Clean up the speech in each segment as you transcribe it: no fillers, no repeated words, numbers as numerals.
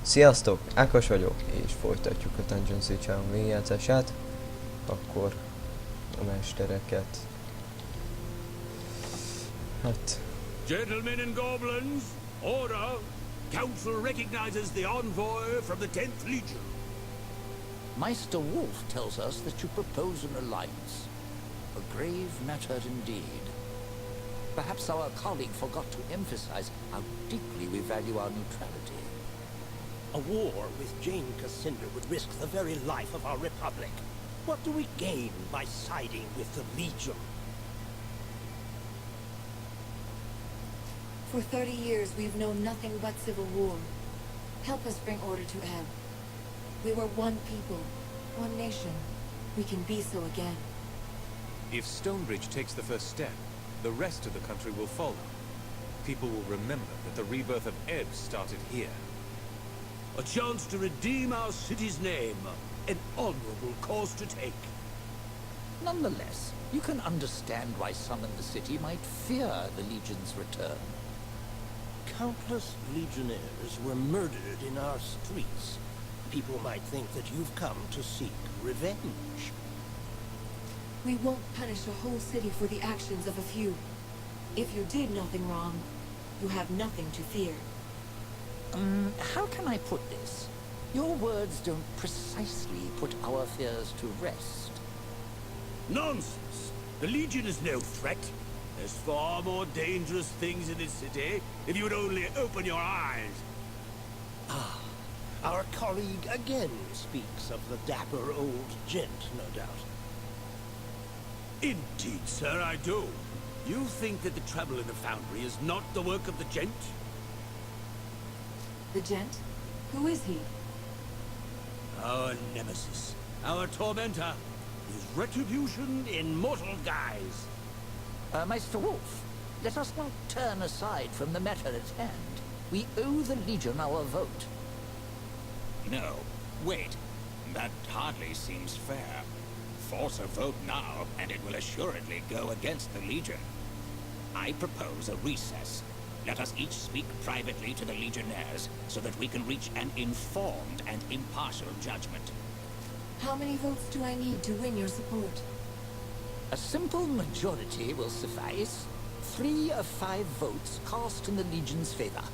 Sziasztok, Ákos vagyok, és folytatjuk a Dungeons & Dragons végigjátszását. Akkor a mestereket. Hát... Gentlemen and goblins, order! Council recognizes the envoy from the 10th Legion. Meister Wolf tells us that you propose an alliance. A grave matter indeed. Perhaps our colleague forgot to emphasize how deeply we value our neutrality. A war with Jane Cassandra would risk the very life of our republic. What do we gain by siding with the Legion? For 30 years, we've known nothing but civil war. Help us bring order to Ebb. We were one people, one nation. We can be so again. If Stonebridge takes the first step, the rest of the country will follow. People will remember that the rebirth of Ebb started here. A chance to redeem our city's name. An honorable course to take. Nonetheless, you can understand why some in the city might fear the Legion's return. Countless legionnaires were murdered in our streets. People might think that you've come to seek revenge. We won't punish a whole city for the actions of a few. If you did nothing wrong, you have nothing to fear. How can I put this? Your words don't precisely put our fears to rest. Nonsense! The Legion is no threat. There's far more dangerous things in this city, if you would only open your eyes. Our colleague again speaks of the dapper old gent, no doubt. Indeed, sir, I do. You think that the trouble in the foundry is not the work of the gent? The gent? Who is he? Our nemesis, our tormentor, his retribution in mortal guise. Meister Wolf, let us not turn aside from the matter at hand. We owe the Legion our vote. No, wait. That hardly seems fair. Force a vote now, and it will assuredly go against the Legion. I propose a recess. Let us each speak privately to the Legionnaires, so that we can reach an informed and impartial judgment. How many votes do I need to win your support? A simple majority will suffice. 3 of 5 votes cast in the Legion's favor.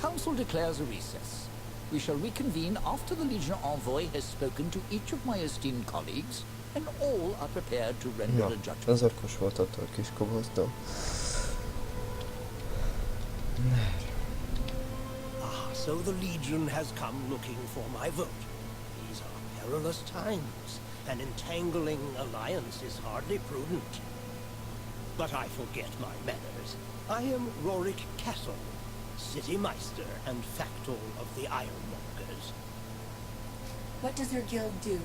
Council declares a recess. We shall reconvene after the Legion envoy has spoken to each of my esteemed colleagues, and all are prepared to render a judgment. Az orkos volt attól a kis kobozdom. So the Legion has come looking for my vote. These are perilous times. An entangling alliance is hardly prudent. But I forget my manners. I am Rorik Castle, City Meister and Factor of the Ironmongers. What does your guild do?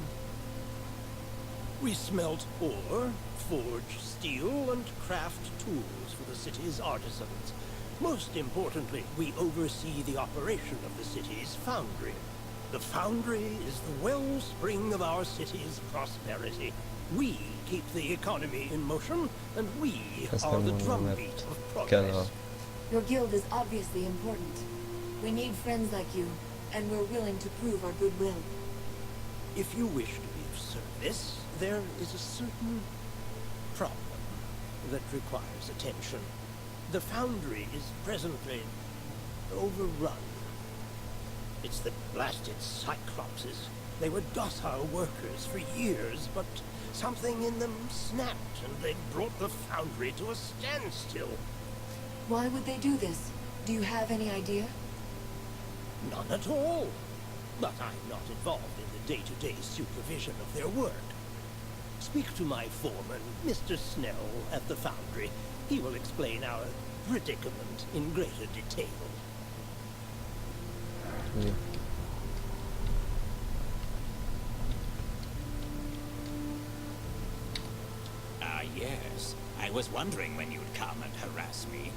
We smelt ore, forge steel, and craft tools for the city's artisans. Most importantly, we oversee the operation of the city's foundry. The foundry is the wellspring of our city's prosperity. We keep the economy in motion, and we are the drumbeat of progress. Your guild is obviously important. We need friends like you, and we're willing to prove our goodwill. If you wish to be of service, there is a certain problem that requires attention. The foundry is presently overrun. It's the blasted Cyclopses. They were docile workers for years, but something in them snapped, and they brought the foundry to a standstill. Why would they do this? Do you have any idea? None at all. But I'm not involved in the day-to-day supervision of their work. Speak to my foreman, Mr. Snell, at the foundry. He will explain our predicament in greater detail. Yeah. Yes. I was wondering when you'd come and harass me.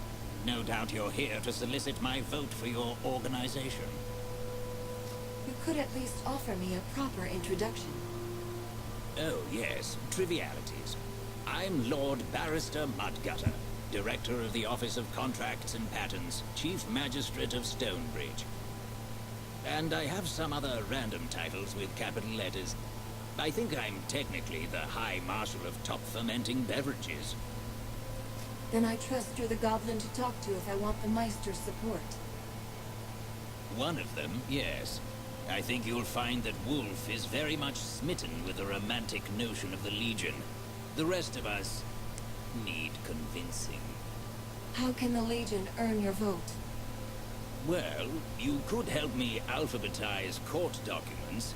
No doubt you're here to solicit my vote for your organization. You could at least offer me a proper introduction. Oh, yes. Trivialities. I'm Lord Barrister Mudgutter, Director of the Office of Contracts and Patents, Chief Magistrate of Stonebridge. And I have some other random titles with capital letters. I think I'm technically the High Marshal of top fermenting beverages. Then I trust you're the goblin to talk to if I want the Meister's support. One of them, yes. I think you'll find that Wolf is very much smitten with the romantic notion of the Legion. The rest of us need convincing. How can the Legion earn your vote? Well, you could help me alphabetize court documents,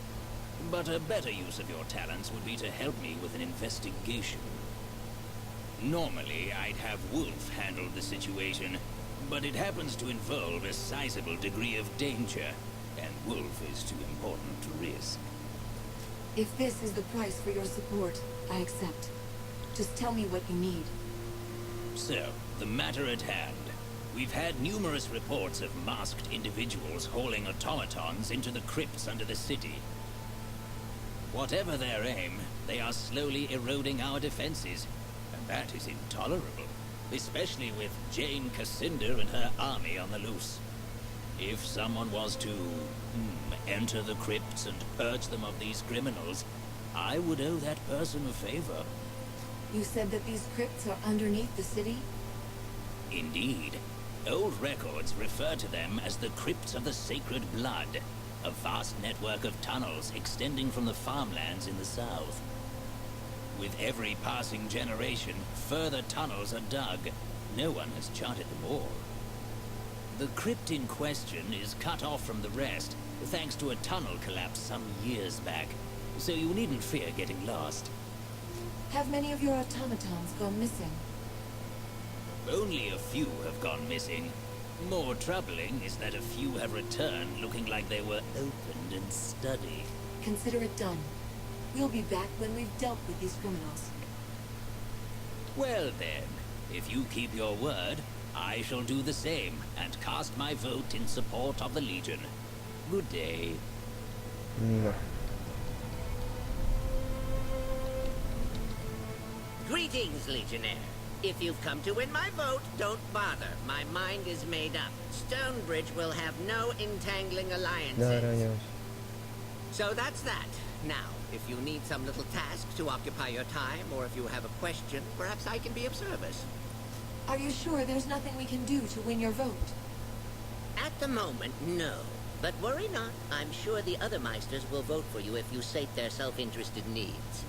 but a better use of your talents would be to help me with an investigation. Normally, I'd have Wolf handle the situation, but it happens to involve a sizable degree of danger, and Wolf is too important to risk. If this is the price for your support, I accept. Just tell me what you need. So, the matter at hand. We've had numerous reports of masked individuals hauling automatons into the crypts under the city. Whatever their aim, they are slowly eroding our defenses, and that is intolerable, especially with Jane Cascinder and her army on the loose. If someone was to enter the crypts and purge them of these criminals, I would owe that person a favor. You said that these crypts are underneath the city? Indeed. Old records refer to them as the Crypts of the Sacred Blood, a vast network of tunnels extending from the farmlands in the south. With every passing generation, further tunnels are dug. No one has charted them all. The crypt in question is cut off from the rest, thanks to a tunnel collapse some years back, so you needn't fear getting lost. Have many of your automatons gone missing? Only a few have gone missing. More troubling is that a few have returned looking like they were opened and studied. Consider it done. We'll be back when we've dealt with these criminals. Well then, if you keep your word, I shall do the same and cast my vote in support of the Legion. Good day. No. Greetings, Legionnaire. If you've come to win my vote, don't bother. My mind is made up. Stonebridge will have no entangling alliances. No, no. So that's that. Now, if you need some little task to occupy your time, or if you have a question, perhaps I can be of service. Are you sure there's nothing we can do to win your vote? At the moment, no. But worry not. I'm sure the other Meisters will vote for you if you sate their self-interested needs.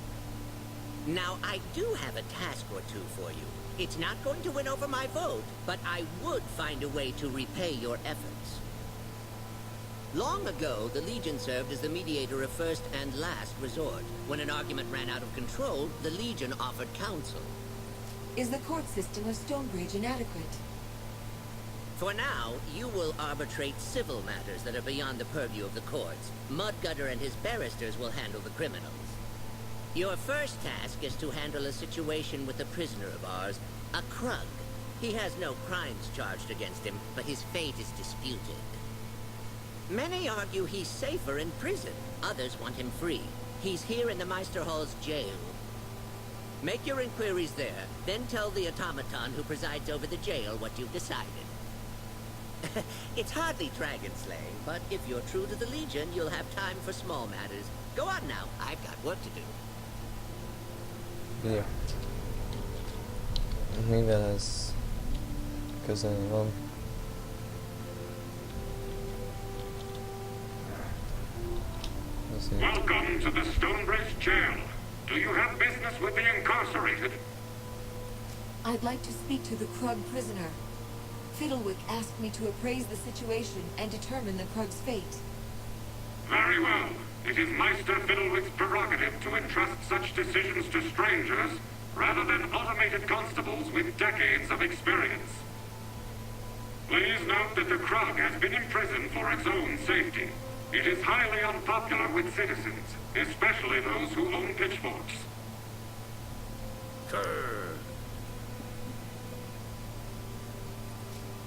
Now, I do have a task or two for you. It's not going to win over my vote, but I would find a way to repay your efforts. Long ago, the Legion served as the mediator of first and last resort. When an argument ran out of control, the Legion offered counsel. Is the court system of Stonebridge inadequate? For now, you will arbitrate civil matters that are beyond the purview of the courts. Mudgutter and his barristers will handle the criminals. Your first task is to handle a situation with a prisoner of ours, a Krug. He has no crimes charged against him, but his fate is disputed. Many argue he's safer in prison. Others want him free. He's here in the Meister Hall's jail. Make your inquiries there, then tell the automaton who presides over the jail what you've decided. It's hardly dragon slaying, but if you're true to the Legion, you'll have time for small matters. Go on now, I've got work to do. Jó. Mivel ez közel van. Azért. Welcome to the Stonebridge jail. Do you have business with the incarcerated? I'd like to speak to the Krug prisoner. Fiddlewick asked me to appraise the situation and determine the Krug's fate. Very well. It is Meister Fiddlewick's prerogative to entrust such decisions to strangers rather than automated constables with decades of experience. Please note that the Krug has been imprisoned for its own safety. It is highly unpopular with citizens, especially those who own pitchforks. Grr.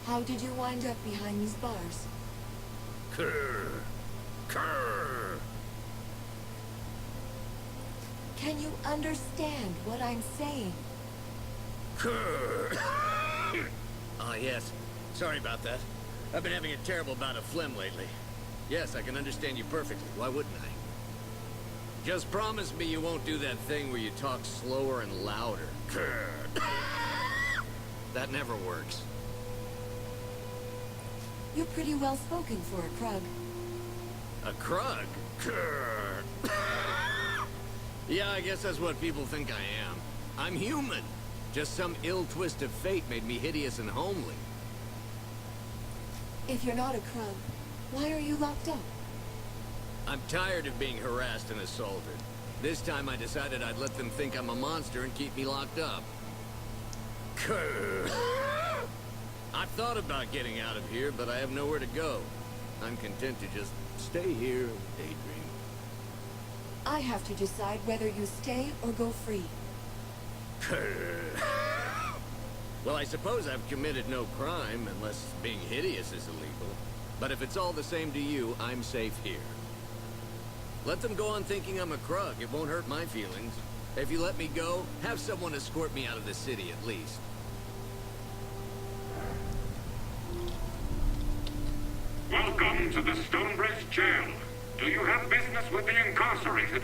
How did you wind up behind these bars? Grr. Grr. Can you understand what I'm saying? Grr. Ah, yes. Sorry about that. I've been having a terrible bout of phlegm lately. Yes, I can understand you perfectly. Why wouldn't I? Just promise me you won't do that thing where you talk slower and louder. That never works. You're pretty well spoken for a Krug. A Krug? Yeah, I guess that's what people think I am. I'm human. Just some ill twist of fate made me hideous and homely. If you're not a Krug, why are you locked up? I'm tired of being harassed and assaulted. This time I decided I'd let them think I'm a monster and keep me locked up. I've thought about getting out of here, but I have nowhere to go. I'm content to just stay here and daydream. I have to decide whether you stay or go free. Well, I suppose I've committed no crime, unless being hideous is illegal. But if it's all the same to you, I'm safe here. Let them go on thinking I'm a Krug. It won't hurt my feelings. If you let me go, have someone escort me out of the city at least. Welcome to the Stonebridge Jail. Do you have business with the incarcerated?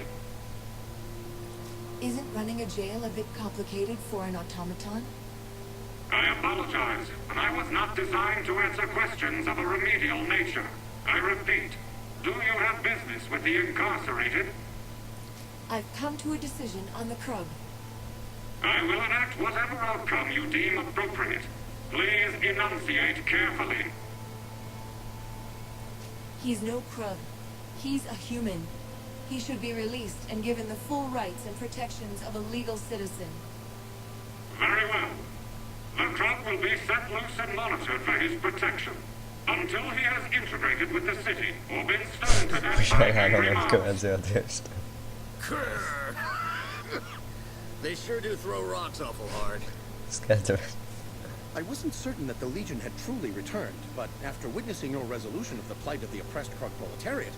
Isn't running a jail a bit complicated for an automaton? I apologize, but I was not designed to answer questions of a remedial nature. I repeat, do you have business with the incarcerated? I've come to a decision on the Krug. I will enact whatever outcome you deem appropriate. Please enunciate carefully. He's no Krug. He's a human. He should be released and given the full rights and protections of a legal citizen. Very well. The Krug will be set loose and monitored for his protection until he has integrated with the city or been stoned to death by angry mobs. Követzőadést. They sure do throw rocks awful hard. Ez kedves. I wasn't certain that the Legion had truly returned, but after witnessing your resolution of the plight of the oppressed Krug proletariat,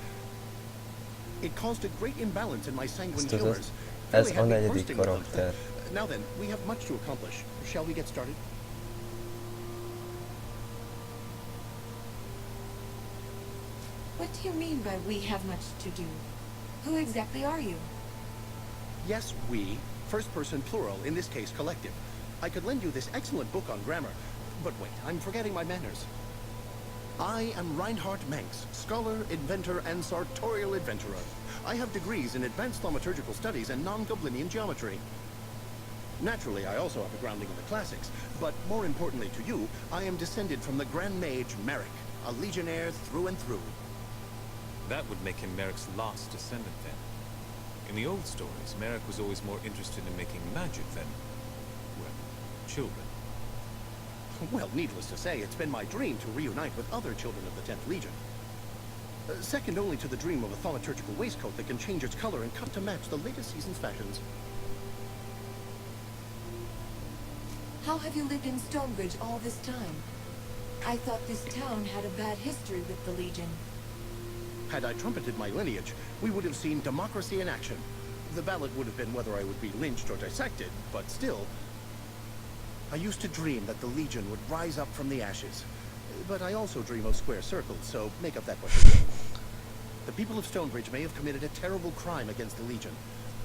it caused a great imbalance in my sanguine Ezt tudod? humors. Ez Really a had me negyedik bursting with them. karakter. Now then, we have much to accomplish. Shall we get started? What do you mean by we have much to do? Who exactly are you? Yes, we. First person plural, in this case collective. I could lend you this excellent book on grammar. But wait, I'm forgetting my manners. I am Reinhard Manx, scholar, inventor, and sartorial adventurer. I have degrees in advanced thaumaturgical studies and non-Goblinian geometry. Naturally, I also have a grounding in the classics, but more importantly to you, I am descended from the Grand Mage Merrick, a legionnaire through and through. That would make him Merrick's last descendant then. In the old stories, Merrick was always more interested in making magic than, well, children. Well, needless to say, it's been my dream to reunite with other children of the 10th Legion. Second only to the dream of a thaumaturgical waistcoat that can change its color and cut to match the latest season's fashions. How have you lived in Stonebridge all this time? I thought this town had a bad history with the Legion. Had I trumpeted my lineage, we would have seen democracy in action. The ballot would have been whether I would be lynched or dissected, but still... I used to dream that the Legion would rise up from the ashes. But I also dream of square circles, so make up that what you will. The people of Stonebridge may have committed a terrible crime against the Legion,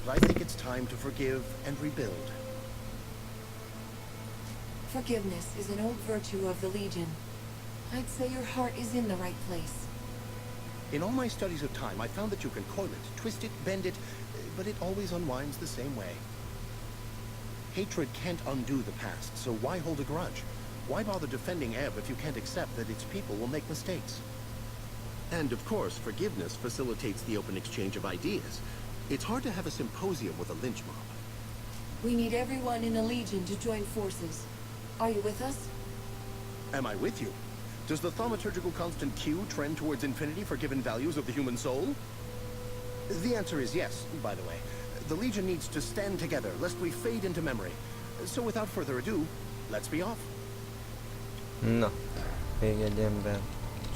but I think it's time to forgive and rebuild. Forgiveness is an old virtue of the Legion. I'd say your heart is in the right place. In all my studies of time, I found that you can coil it, twist it, bend it, but it always unwinds the same way. Hatred can't undo the past, so why hold a grudge? Why bother defending Ebb if you can't accept that its people will make mistakes? And of course, forgiveness facilitates the open exchange of ideas. It's hard to have a symposium with a lynch mob. We need everyone in the Legion to join forces. Are you with us? Am I with you? Does the thaumaturgical constant Q trend towards infinity for given values of the human soul? The answer is yes, by the way. The Legion needs to stand together, lest we fade into memory. So without further ado, let's be off. Na, még egy ember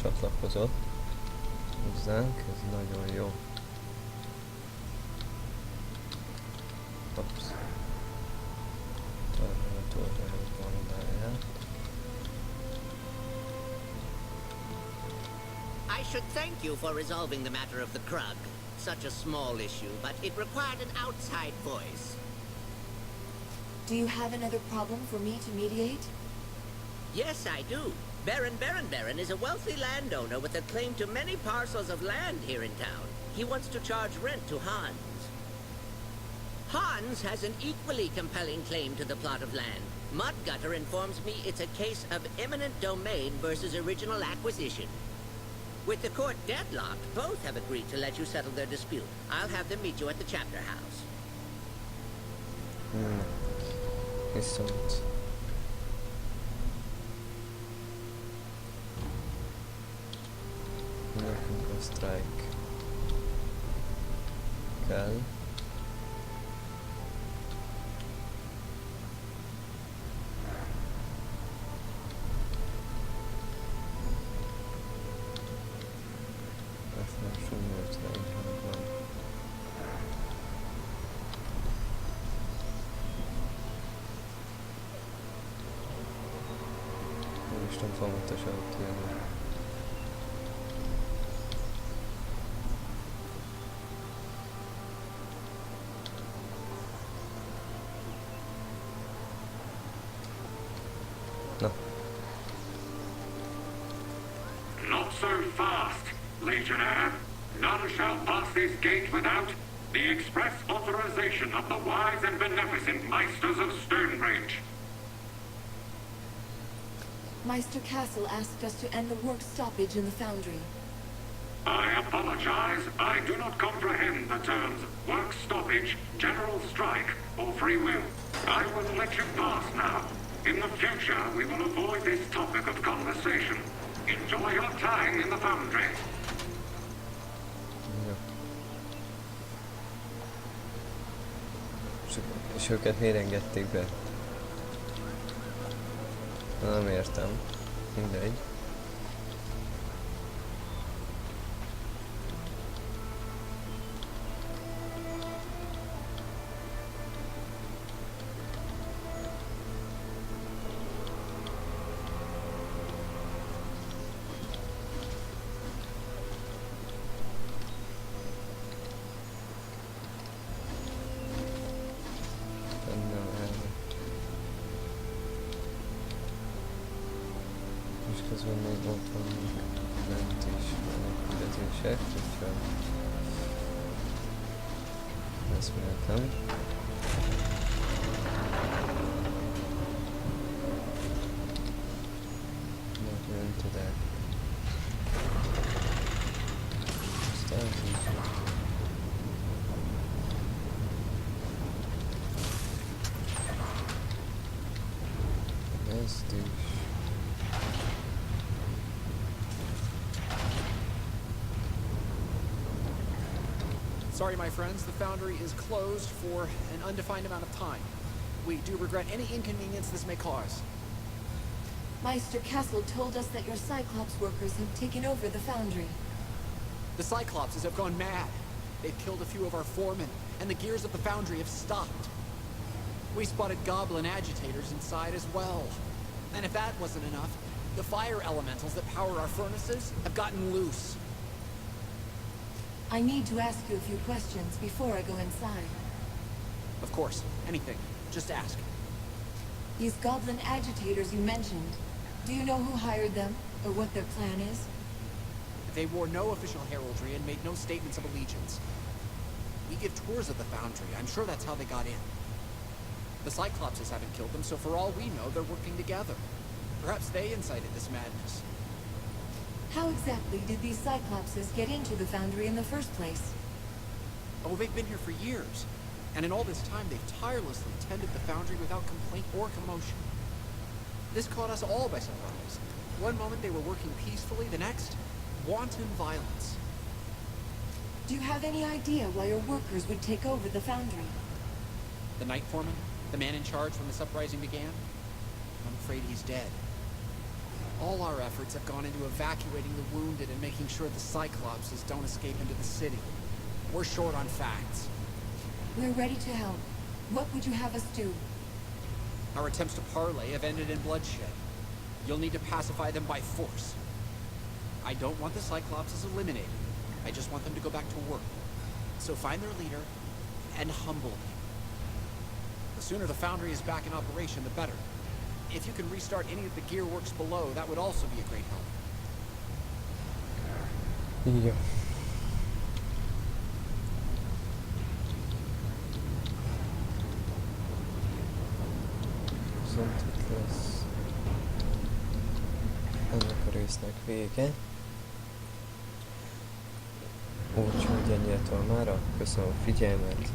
csatlakozott hozzánk, ez nagyon jó. Ups. Tornáljuk valamáját. I should thank you for resolving the matter of the Krug. Such a small issue, but it required an outside voice. Do you have another problem for me to mediate? Yes, I do. Baron is a wealthy landowner with a claim to many parcels of land here in town. He wants to charge rent to Hans. Hans has an equally compelling claim to the plot of land. Mudgutter informs me it's a case of eminent domain versus original acquisition. With the court deadlocked, both have agreed to let you settle their dispute. I'll have them meet you at the chapter house. Viszont... Nekünk a strike kell. Nem fontosabb tényleg. No. Not so fast, Legionnaire. None shall pass this gate without the express authorization of the wise and beneficent Meisters of Stonebridge. Meister Castle asked us to end the work stoppage in the foundry. I apologize. I do not comprehend the terms work stoppage, general strike, or free will. I will let you pass now. In the future, we will avoid this topic of conversation. Enjoy your time in the foundry. És őket miért engedték be? Nem értem. Mindegy. Közben még ott vannak lent is menekülezések, úgyhogy ezt mehetem. Not into that. Aztán így. Ezt is. Sorry, my friends, the foundry is closed for an undefined amount of time. We do regret any inconvenience this may cause. Meister Castle told us that your Cyclops workers have taken over the foundry. The Cyclopses have gone mad. They've killed a few of our foremen, and the gears of the foundry have stopped. We spotted goblin agitators inside as well. And if that wasn't enough, the fire elementals that power our furnaces have gotten loose. I need to ask you a few questions before I go inside. Of course, anything. Just ask. These goblin agitators you mentioned, do you know who hired them, or what their plan is? They wore no official heraldry and made no statements of allegiance. We give tours of the foundry. I'm sure that's how they got in. The Cyclopses haven't killed them, so for all we know, they're working together. Perhaps they incited this madness. How exactly did these Cyclopses get into the foundry in the first place? Oh, they've been here for years. And in all this time, they've tirelessly tended the foundry without complaint or commotion. This caught us all by surprise. One moment they were working peacefully, the next, wanton violence. Do you have any idea why your workers would take over the foundry? The night foreman, the man in charge when this uprising began, I'm afraid he's dead. All our efforts have gone into evacuating the wounded and making sure the Cyclopses don't escape into the city. We're short on facts. We're ready to help. What would you have us do? Our attempts to parley have ended in bloodshed. You'll need to pacify them by force. I don't want the Cyclopses eliminated. I just want them to go back to work. So find their leader and humble him. The sooner the foundry is back in operation, the better. If you can restart any of the gear works below, that would also be a great help. Jó. Viszont itt lesz ennek a résznek vége. Úgyhogy ennyire mára. Köszönöm a figyelmet.